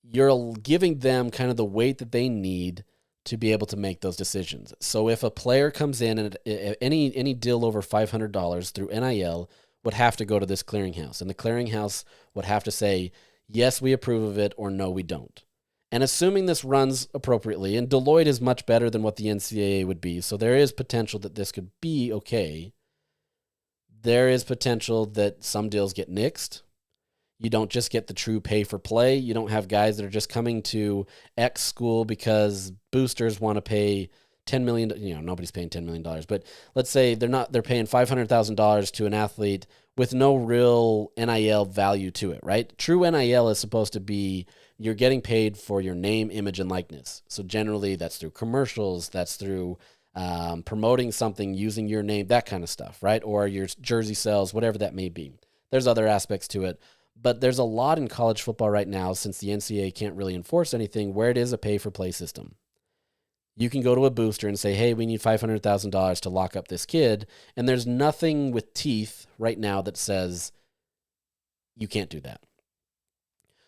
you're giving them kind of the weight that they need to be able to make those decisions. So if a player comes in and any deal over $500 through NIL would have to go to this clearinghouse, and the clearinghouse would have to say, yes, we approve of it, or no, we don't. And assuming this runs appropriately, and Deloitte is much better than what the NCAA would be, so there is potential that this could be okay. There is potential that some deals get nixed. You don't just get the true pay for play. You don't have guys that are just coming to X school because boosters want to pay $10 million. Nobody's paying $10 million, but let's say they're paying $500,000 to an athlete with no real NIL value to it, right? True NIL is supposed to be you're getting paid for your name, image, and likeness. So generally that's through commercials, that's through promoting something using your name, that kind of stuff, right? Or your jersey sales, whatever that may be. There's other aspects to it. But there's a lot in college football right now, since the NCAA can't really enforce anything, where it is a pay-for-play system. You can go to a booster and say, hey, we need $500,000 to lock up this kid, and there's nothing with teeth right now that says you can't do that.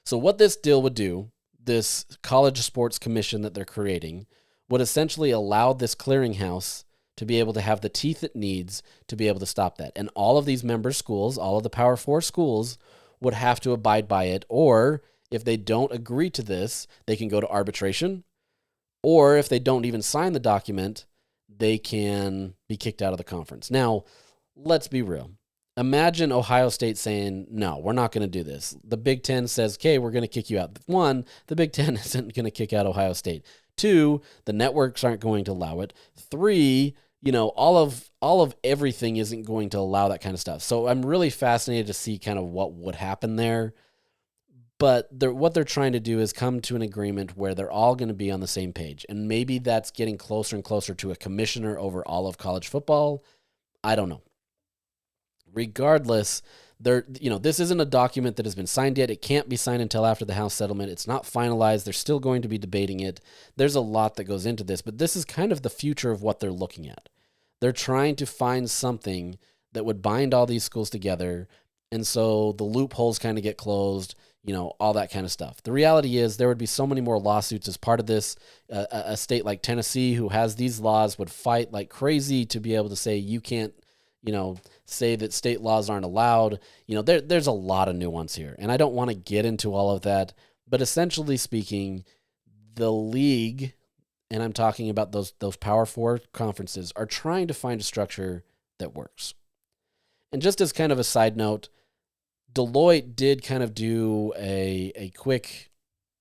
So what this deal would do, this college sports commission that they're creating, would essentially allow this clearinghouse to be able to have the teeth it needs to be able to stop that. And all of these member schools, all of the Power 4 schools, would have to abide by it, or if they don't agree to this, they can go to arbitration, or if they don't even sign the document, they can be kicked out of the conference. Now, let's be real. Imagine Ohio State saying, no, we're not going to do this. The Big Ten says, okay, we're going to kick you out. One, the Big Ten isn't going to kick out Ohio State. Two, the networks aren't going to allow it. Three, all of everything isn't going to allow that kind of stuff. So I'm really fascinated to see kind of what would happen there. But what they're trying to do is come to an agreement where they're all going to be on the same page. And maybe that's getting closer and closer to a commissioner over all of college football. I don't know. Regardless, this isn't a document that has been signed yet. It can't be signed until after the House settlement. It's not finalized. They're still going to be debating it. There's a lot that goes into this, but this is kind of the future of what they're looking at. They're trying to find something that would bind all these schools together, and so the loopholes kind of get closed, all that kind of stuff. The reality is there would be so many more lawsuits as part of this. A state like Tennessee, who has these laws, would fight like crazy to be able to say you can't, say that state laws aren't allowed. There's a lot of nuance here, and I don't want to get into all of that, but essentially speaking, the league, and I'm talking about those Power 4 conferences, are trying to find a structure that works. And just as kind of a side note, Deloitte did kind of do a quick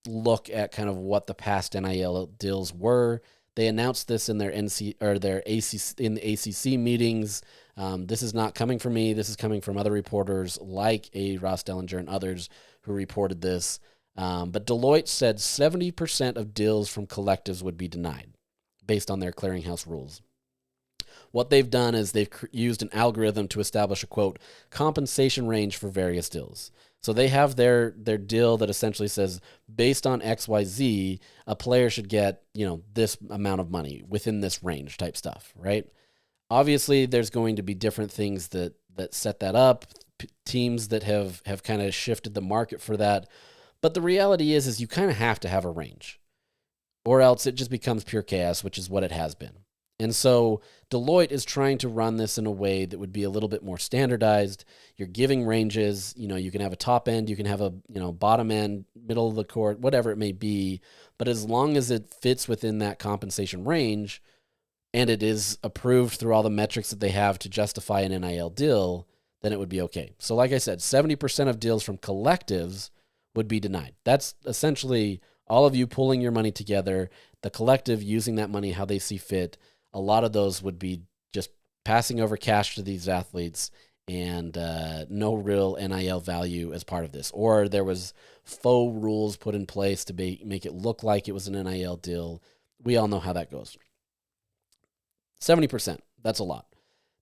look at kind of what the past NIL deals were. They announced this in their the ACC meetings. This is not coming from me. This is coming from other reporters like Ross Dellinger and others who reported this. But Deloitte said 70% of deals from collectives would be denied based on their clearinghouse rules. What they've done is they've used an algorithm to establish a, quote, compensation range for various deals. So they have their deal that essentially says, based on XYZ, a player should get, this amount of money within this range type stuff, right? Obviously, there's going to be different things that set that up, teams that have kind of shifted the market for that. But the reality is you kind of have to have a range, or else it just becomes pure chaos, which is what it has been. And so Deloitte is trying to run this in a way that would be a little bit more standardized. You're giving ranges. You can have a top end, you can have a bottom end, middle of the court, whatever it may be. But as long as it fits within that compensation range and it is approved through all the metrics that they have to justify an NIL deal, then it would be okay. So like I said, 70% of deals from collectives would be denied. That's essentially all of you pulling your money together, the collective using that money how they see fit. A lot of those would be just passing over cash to these athletes and no real NIL value as part of this. Or there was faux rules put in place to make it look like it was an NIL deal. We all know how that goes. 70%, that's a lot.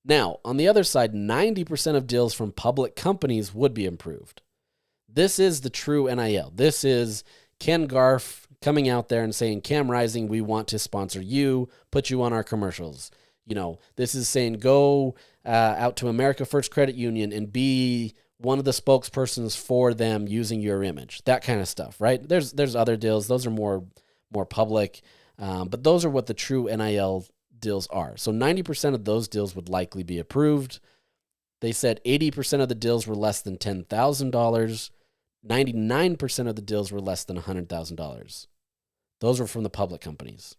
Now, on the other side, 90% of deals from public companies would be improved. This is the true NIL. This is Ken Garff coming out there and saying, Cam Rising, we want to sponsor you, put you on our commercials. This is saying go out to America First Credit Union and be one of the spokespersons for them using your image, that kind of stuff, right? There's other deals. Those are more public, but those are what the true NIL deals are. So 90% of those deals would likely be approved. They said 80% of the deals were less than $10,000. 99% of the deals were less than $100,000. Those were from the public companies.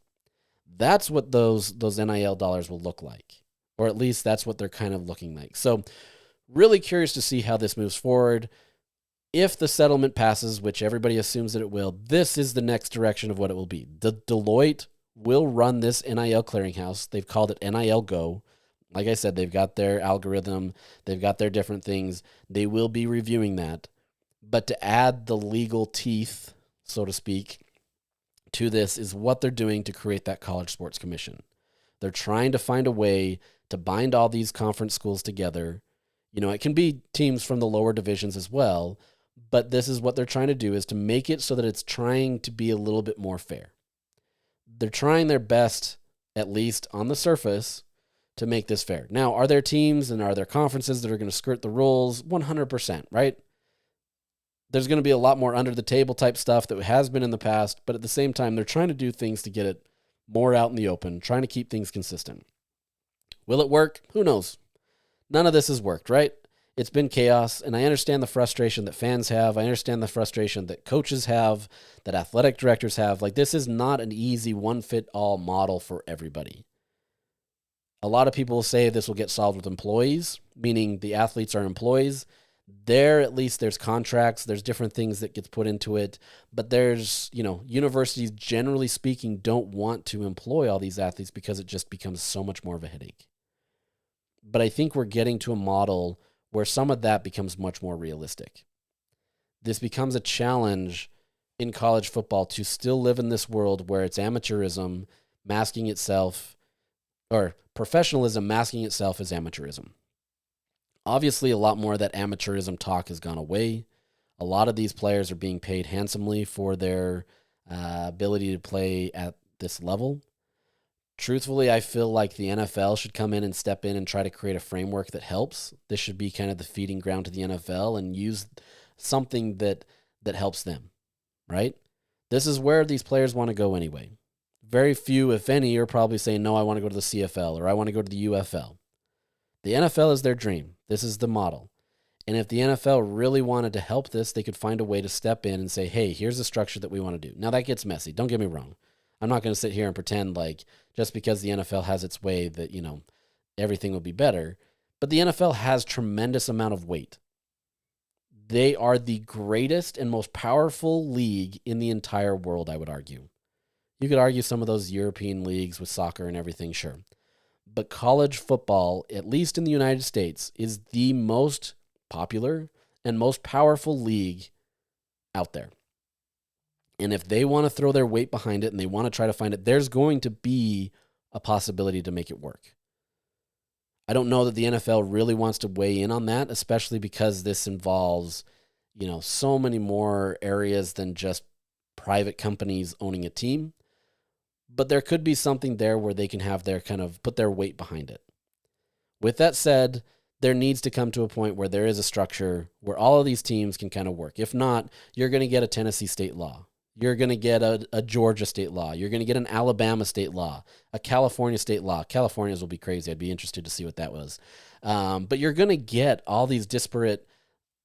That's what those NIL dollars will look like, or at least that's what they're kind of looking like. So really curious to see how this moves forward. If the settlement passes, which everybody assumes that it will, this is the next direction of what it will be. The Deloitte will run this NIL clearinghouse. They've called it NIL Go. Like I said, they've got their algorithm. They've got their different things. They will be reviewing that. But to add the legal teeth, so to speak, to this is what they're doing to create that College Sports Commission. They're trying to find a way to bind all these conference schools together. It can be teams from the lower divisions as well, but this is what they're trying to do, is to make it so that it's trying to be a little bit more fair. They're trying their best, at least on the surface, to make this fair. Now, are there teams and are there conferences that are going to skirt the rules? 100%, right? There's going to be a lot more under the table type stuff that has been in the past, but at the same time, they're trying to do things to get it more out in the open, trying to keep things consistent. Will it work? Who knows? None of this has worked, right? It's been chaos, and I understand the frustration that fans have. I understand the frustration that coaches have, that athletic directors have. Like, this is not an easy one-fit-all model for everybody. A lot of people say this will get solved with employees, meaning the athletes are employees. At least there's contracts, there's different things that gets put into it, but there's, universities generally speaking don't want to employ all these athletes because it just becomes so much more of a headache. But I think we're getting to a model where some of that becomes much more realistic. This becomes a challenge in college football to still live in this world where it's amateurism masking itself, or professionalism masking itself as amateurism. Obviously, a lot more of that amateurism talk has gone away. A lot of these players are being paid handsomely for their ability to play at this level. Truthfully, I feel like the NFL should come in and step in and try to create a framework that helps. This should be kind of the feeding ground to the NFL and use something that helps them, right? This is where these players want to go anyway. Very few, if any, are probably saying, no, I want to go to the CFL or I want to go to the UFL. The NFL is their dream. This is the model. And if the NFL really wanted to help this, they could find a way to step in and say, hey, here's the structure that we want to do. Now, that gets messy. Don't get me wrong. I'm not going to sit here and pretend like just because the NFL has its way that, everything will be better. But the NFL has tremendous amount of weight. They are the greatest and most powerful league in the entire world, I would argue. You could argue some of those European leagues with soccer and everything, sure. But college football, at least in the United States, is the most popular and most powerful league out there. And if they want to throw their weight behind it and they want to try to find it, there's going to be a possibility to make it work. I don't know that the NFL really wants to weigh in on that, especially because this involves, so many more areas than just private companies owning a team. But there could be something there where they can have their kind of put their weight behind it. With that said, there needs to come to a point where there is a structure where all of these teams can kind of work. If not, you're going to get a Tennessee state law. You're going to get a Georgia state law. You're going to get an Alabama state law, a California state law. California's will be crazy. I'd be interested to see what that was. But you're going to get all these disparate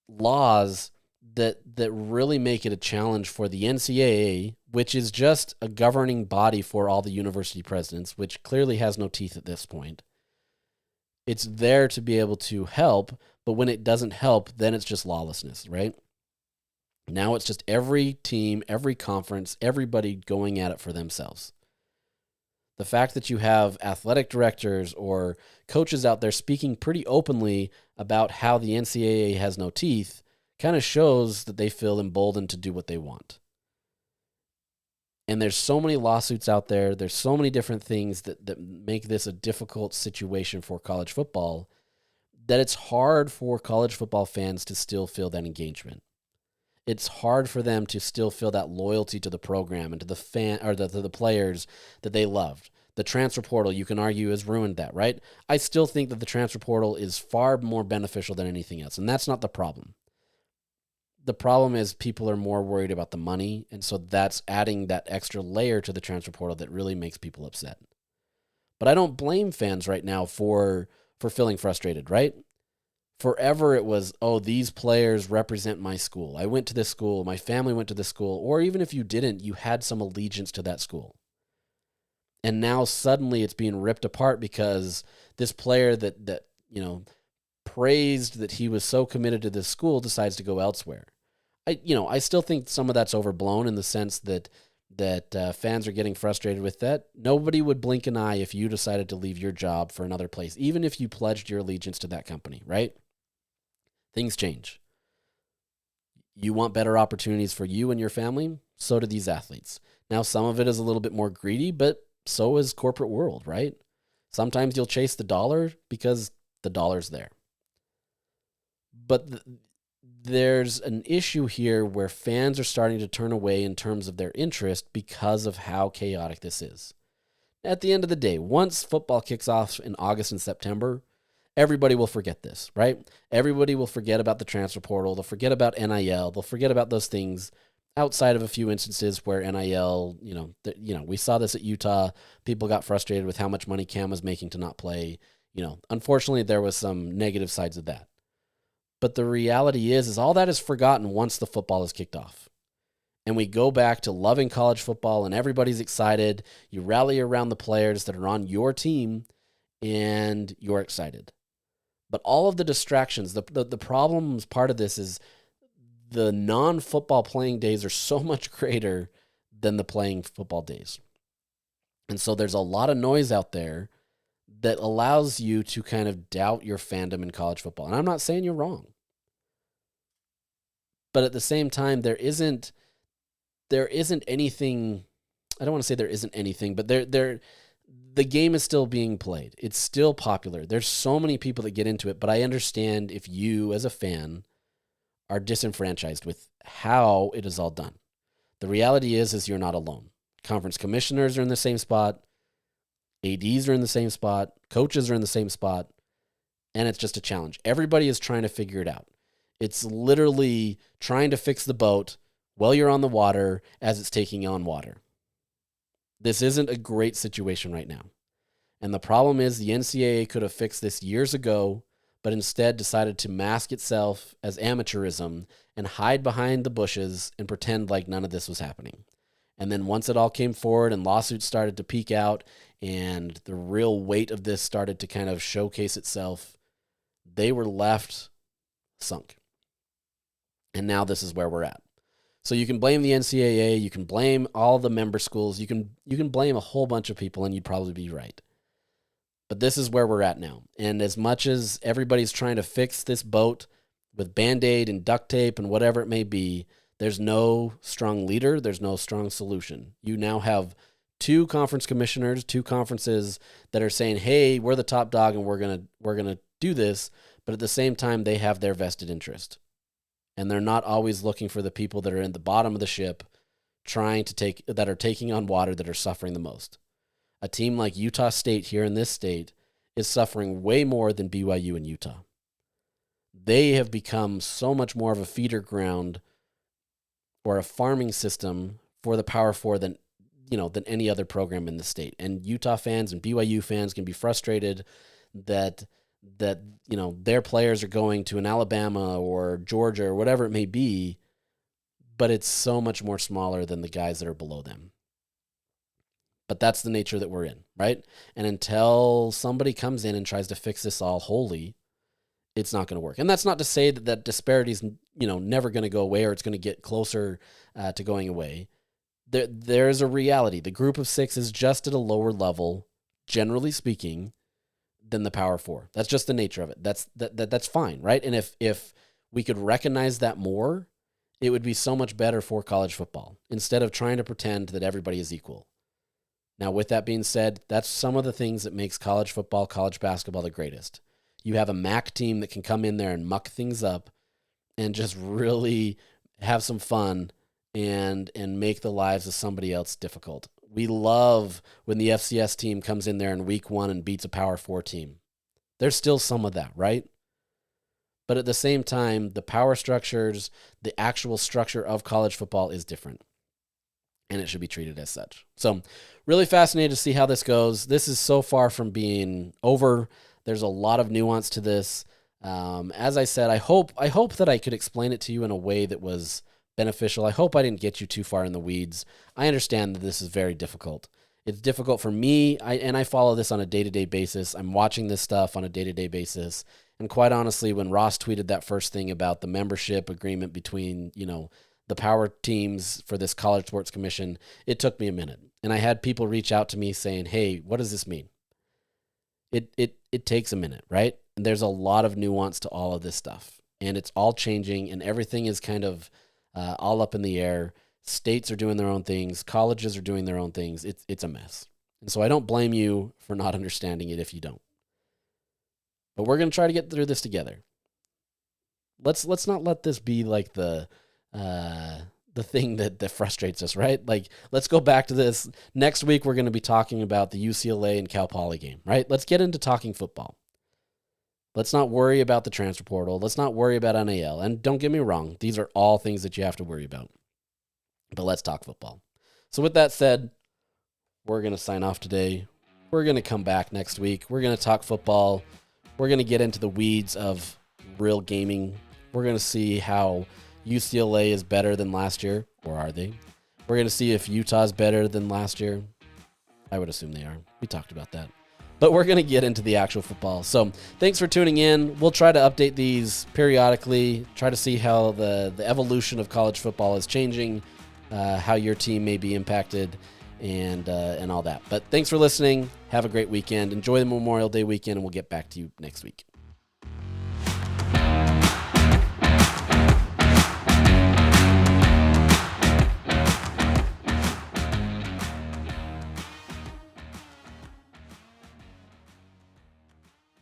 laws that really make it a challenge for the NCAA, which is just a governing body for all the university presidents, which clearly has no teeth at this point. It's there to be able to help, but when it doesn't help, then it's just lawlessness, right? Now it's just every team, every conference, everybody going at it for themselves. The fact that you have athletic directors or coaches out there speaking pretty openly about how the NCAA has no teeth kind of shows that they feel emboldened to do what they want. And there's so many lawsuits out there. There's so many different things that make this a difficult situation for college football that it's hard for college football fans to still feel that engagement. It's hard for them to still feel that loyalty to the program and to the fan or to the players that they loved. The transfer portal, you can argue, has ruined that, right? I still think that the transfer portal is far more beneficial than anything else, and that's not the problem. The problem is people are more worried about the money, and so that's adding that extra layer to the transfer portal that really makes people upset. But I don't blame fans right now for feeling frustrated, right? Forever it was, oh, these players represent my school. I went to this school. My family went to this school. Or even if you didn't, you had some allegiance to that school. And now suddenly it's being ripped apart because this player that praised that he was so committed to this school decides to go elsewhere. I still think some of that's overblown in the sense that fans are getting frustrated with that. Nobody would blink an eye if you decided to leave your job for another place, even if you pledged your allegiance to that company, right? Things change. You want better opportunities for you and your family? So do these athletes. Now, some of it is a little bit more greedy, but so is corporate world, right? Sometimes you'll chase the dollar because the dollar's there. But there's an issue here where fans are starting to turn away in terms of their interest because of how chaotic this is. At the end of the day, once football kicks off in August and September, everybody will forget this, right? Everybody will forget about the transfer portal. They'll forget about NIL. They'll forget about those things outside of a few instances where NIL, we saw this at Utah. People got frustrated with how much money Cam was making to not play. Unfortunately, there was some negative sides of that. But the reality is all that is forgotten once the football is kicked off. And we go back to loving college football and everybody's excited. You rally around the players that are on your team and you're excited. But all of the distractions, the problems part of this is the non-football playing days are so much greater than the playing football days. And so there's a lot of noise out there that allows you to kind of doubt your fandom in college football. And I'm not saying you're wrong. But at the same time, there isn't anything, I don't want to say there isn't anything, but the game is still being played. It's still popular. There's so many people that get into it, but I understand if you as a fan are disenfranchised with how it is all done. The reality is you're not alone. Conference commissioners are in the same spot. ADs are in the same spot. Coaches are in the same spot. And it's just a challenge. Everybody is trying to figure it out. It's literally trying to fix the boat while you're on the water as it's taking on water. This isn't a great situation right now. And the problem is the NCAA could have fixed this years ago, but instead decided to mask itself as amateurism and hide behind the bushes and pretend like none of this was happening. And then once it all came forward and lawsuits started to peek out and the real weight of this started to kind of showcase itself, they were left sunk. And now this is where we're at. So you can blame the NCAA, you can blame all the member schools, you can blame a whole bunch of people, and you'd probably be right. But this is where we're at now. And as much as everybody's trying to fix this boat with Band-Aid and duct tape and whatever it may be, there's no strong leader, there's no strong solution. You now have two conference commissioners, two conferences that are saying, hey, we're the top dog and we're gonna do this, but at the same time they have their vested interest. And they're not always looking for the people that are in the bottom of the ship that are taking on water that are suffering the most. A team like Utah State here in this state is suffering way more than BYU and Utah. They have become so much more of a feeder ground or a farming system for the Power Four than any other program in the state. And Utah fans and BYU fans can be frustrated that their players are going to an Alabama or Georgia or whatever it may be, but it's so much more smaller than the guys that are below them. But that's the nature that we're in, right? And until somebody comes in and tries to fix this all wholly, it's not going to work. And that's not to say that disparity is, never going to go away or it's going to get closer to going away. There's a reality. The group of six is just at a lower level, generally speaking, than the Power Four. That's just the nature of it. That's fine, right? And if we could recognize that more, it would be so much better for college football instead of trying to pretend that everybody is equal. Now, with that being said, that's some of the things that makes college football, college basketball the greatest. You have a MAC team that can come in there and muck things up and just really have some fun and make the lives of somebody else difficult. We love when the FCS team comes in there in week 1 and beats a Power 4 team. There's still some of that, right? But at the same time, the power structures, the actual structure of college football is different. And it should be treated as such. So really fascinated to see how this goes. This is so far from being over. There's a lot of nuance to this. As I said, I hope that I could explain it to you in a way that was beneficial. I hope I didn't get you too far in the weeds. I understand that this is very difficult. It's difficult for me, and I follow this on a day-to-day basis. I'm watching this stuff on a day-to-day basis. And quite honestly, when Ross tweeted that first thing about the membership agreement between, the power teams for this College Sports Commission, it took me a minute. And I had people reach out to me saying, hey, what does this mean? It takes a minute, right? And there's a lot of nuance to all of this stuff. And it's all changing, and everything is kind of all up in the air. States are doing their own things. Colleges are doing their own things. It's a mess. And so I don't blame you for not understanding it if you don't. But we're going to try to get through this together. Let's not let this be like the thing that frustrates us, right? Like, let's go back to this. Next week, we're going to be talking about the UCLA and Cal Poly game, right? Let's get into talking football. Let's not worry about the transfer portal. Let's not worry about NAL. And don't get me wrong, these are all things that you have to worry about. But let's talk football. So with that said, we're going to sign off today. We're going to come back next week. We're going to talk football. We're going to get into the weeds of real gaming. We're going to see how UCLA is better than last year, or are they? We're going to see if Utah's better than last year. I would assume they are. We talked about that. But we're going to get into the actual football. So thanks for tuning in. We'll try to update these periodically, try to see how the evolution of college football is changing, how your team may be impacted, and all that. But thanks for listening. Have a great weekend. Enjoy the Memorial Day weekend, and we'll get back to you next week.